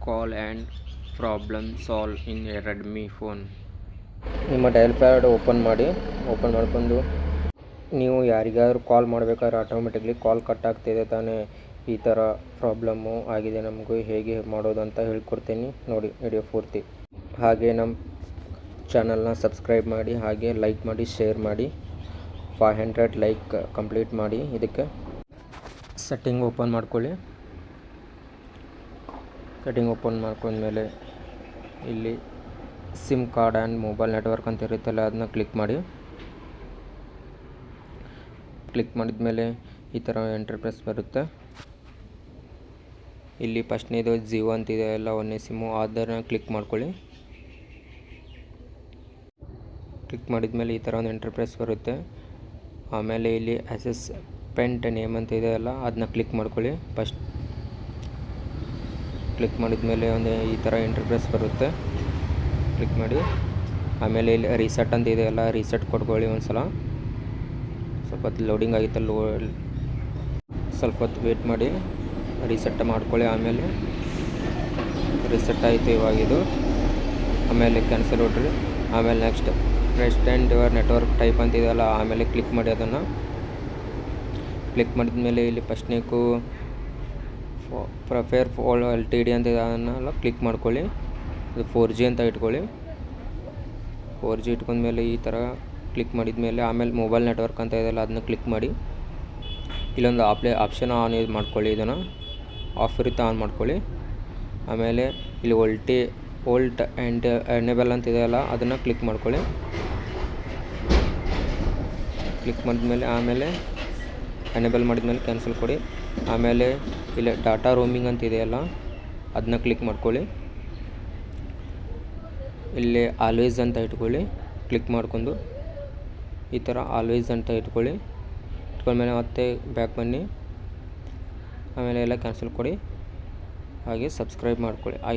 Call and problem solve in a Redmi phone. ನಿಮ್ಮ dial pad open ಮಾಡ್ಕೊಂಡು ನೀವು ಯಾರಿಗಾದ್ರೂ ಕಾಲ್ ಮಾಡಬೇಕಾದ್ರೆ ಆಟೋಮೆಟಿಕ್ಲಿ ಕಾಲ್ ಕಟ್ ಆಗ್ತಿದೆ ತಾನೇ. ಈ ಥರ ಪ್ರಾಬ್ಲಮ್ಮು ಆಗಿದೆ ನಮಗೂ. ಹೇಗೆ ಮಾಡೋದು ಅಂತ ಹೇಳ್ಕೊಡ್ತೀನಿ ನೋಡಿ ವಿಡಿಯೋ ಪೂರ್ತಿ. ಹಾಗೆ ನಮ್ಮ ಚಾನಲ್ನ ಸಬ್ಸ್ಕ್ರೈಬ್ ಮಾಡಿ, ಹಾಗೆ ಲೈಕ್ ಮಾಡಿ, ಶೇರ್ ಮಾಡಿ. 500 ಲೈಕ್ ಕಂಪ್ಲೀಟ್ ಮಾಡಿ. ಇದಕ್ಕೆ ಸೆಟ್ಟಿಂಗ್ ಓಪನ್ ಮಾಡ್ಕೊಳ್ಳಿ. ಸೆಟ್ಟಿಂಗ್ ಓಪನ್ ಮಾಡ್ಕೊಂಡ್ಮೇಲೆ ಇಲ್ಲಿ sim card and mobile network ಅಂತ ಇರುತ್ತಲ್ಲ, ಅದನ್ನ ಕ್ಲಿಕ್ ಮಾಡಿ. ಕ್ಲಿಕ್ ಮಾಡಿದ್ಮೇಲೆ ಈ ಥರ ಇಂಟರ್ಫೇಸ್ ಬರುತ್ತೆ. ಇಲ್ಲಿ ಫಸ್ಟ್ನೇದು ಜಿಯೋ ಅಂತಿದೆ ಎಲ್ಲ, ಒಂದೇ ಸಿಮ್ಮು, ಅದನ್ನು ಕ್ಲಿಕ್ ಮಾಡ್ಕೊಳ್ಳಿ. ಕ್ಲಿಕ್ ಮಾಡಿದ್ಮೇಲೆ ಈ ಥರ ಒಂದು ಇಂಟರ್ಫೇಸ್ ಬರುತ್ತೆ. ಆಮೇಲೆ ಇಲ್ಲಿ ಆಕ್ಸೆಸ್ ಪೆಂಟ್ ನೇಮ್ ಅಂತ ಇದೆ ಅಲ್ಲ, ಅದನ್ನ ಕ್ಲಿಕ್ ಮಾಡ್ಕೊಳ್ಳಿ. ಫಸ್ಟ್ ಕ್ಲಿಕ್ ಮಾಡಿದ್ಮೇಲೆ ಒಂದು ಈ ಥರ ಇಂಟರ್ಫೇಸ್ ಬರುತ್ತೆ. ಕ್ಲಿಕ್ ಮಾಡಿ. ಆಮೇಲೆ ಇಲ್ಲಿ ರೀಸೆಟ್ ಅಂತ ಇದೆ ಅಲ್ಲ, ರೀಸೆಟ್ ಕೊಟ್ಕೊಳ್ಳಿ ಒಂದು ಸಲ. ಸ್ವಲ್ಪ ಹೊತ್ತು ಲೋಡಿಂಗ್ ಆಗಿತ್ತಲ್ಲ, ಸ್ವಲ್ಪ ಹೊತ್ತು ವೇಟ್ ಮಾಡಿ, ರೀಸೆಟ್ ಮಾಡ್ಕೊಳ್ಳಿ. ಆಮೇಲೆ ರೀಸೆಟ್ ಆಯಿತು ಇವಾಗಿದು. ಆಮೇಲೆ ಕ್ಯಾನ್ಸಲ್ ಹೊಡ್ರಿ. ಆಮೇಲೆ next present your network type ಅಂತಿದೆಯಲ್ಲ, ಆಮೇಲೆ ಕ್ಲಿಕ್ ಮಾಡಿ. ಅದನ್ನು ಕ್ಲಿಕ್ ಮಾಡಿದ್ಮೇಲೆ ಇಲ್ಲಿ ಫಸ್ಟ್ನೇಕು ಪ್ರಿಫೇರ್ ಫಾಲ್ LTD ಅಂತ ಇದೆ, ಅದನ್ನೆಲ್ಲ ಕ್ಲಿಕ್ ಮಾಡ್ಕೊಳ್ಳಿ. ಅದು 4G ಅಂತ ಇಟ್ಕೊಳ್ಳಿ. 4G ಇಟ್ಕೊಂಡ್ಮೇಲೆ ಈ ಥರ ಕ್ಲಿಕ್ ಮಾಡಿದ್ಮೇಲೆ ಆಮೇಲೆ ಮೊಬೈಲ್ ನೆಟ್ವರ್ಕ್ ಅಂತ ಇದೆಯಲ್ಲ, ಅದನ್ನ ಕ್ಲಿಕ್ ಮಾಡಿ. ಇಲ್ಲೊಂದು ಆಪ್ಷನ್ ಆನ್ ಇದು ಮಾಡ್ಕೊಳ್ಳಿ. ಇದನ್ನು ಆಫ್ ಇರುತ್ತೆ, ಆನ್ ಮಾಡ್ಕೊಳ್ಳಿ. ಆಮೇಲೆ ಇಲ್ಲಿ ವೋಲ್ಟ್ ಆ್ಯಂಡ್ ಎನೇಬಲ್ ಅಂತ ಇದೆಯಲ್ಲ, ಅದನ್ನು ಕ್ಲಿಕ್ ಮಾಡ್ಕೊಳ್ಳಿ. ಕ್ಲಿಕ್ ಮಾಡಿದ್ಮೇಲೆ ಆಮೇಲೆ ಎನೇಬಲ್ ಮಾಡಿದ್ಮೇಲೆ ಕ್ಯಾನ್ಸಲ್ ಕೊಡಿ. ಆಮೇಲೆ ಇಲ್ಲಿ ಡಾಟಾ ರೋಮಿಂಗ್ ಅಂತ ಇದೆಯಲ್ಲ, ಅದನ್ನ ಕ್ಲಿಕ್ ಮಾಡ್ಕೊಳ್ಳಿ. ಇಲ್ಲಿ ಆಲ್ವೇಸ್ ಅಂತ ಇಟ್ಕೊಳ್ಳಿ. ಕ್ಲಿಕ್ ಮಾಡ್ಕೊಂಡು ಈ ಥರ ಆಲ್ವೇಸ್ ಅಂತ ಇಟ್ಕೊಂಡ್ಮೇಲೆ ಮತ್ತೆ ಬ್ಯಾಕ್ ಬನ್ನಿ. ಆಮೇಲೆ ಎಲ್ಲ ಕ್ಯಾನ್ಸಲ್ ಕೊಡಿ. ಹಾಗೆ ಸಬ್ಸ್ಕ್ರೈಬ್ ಮಾಡ್ಕೊಳ್ಳಿ. ಆಯ್ತು.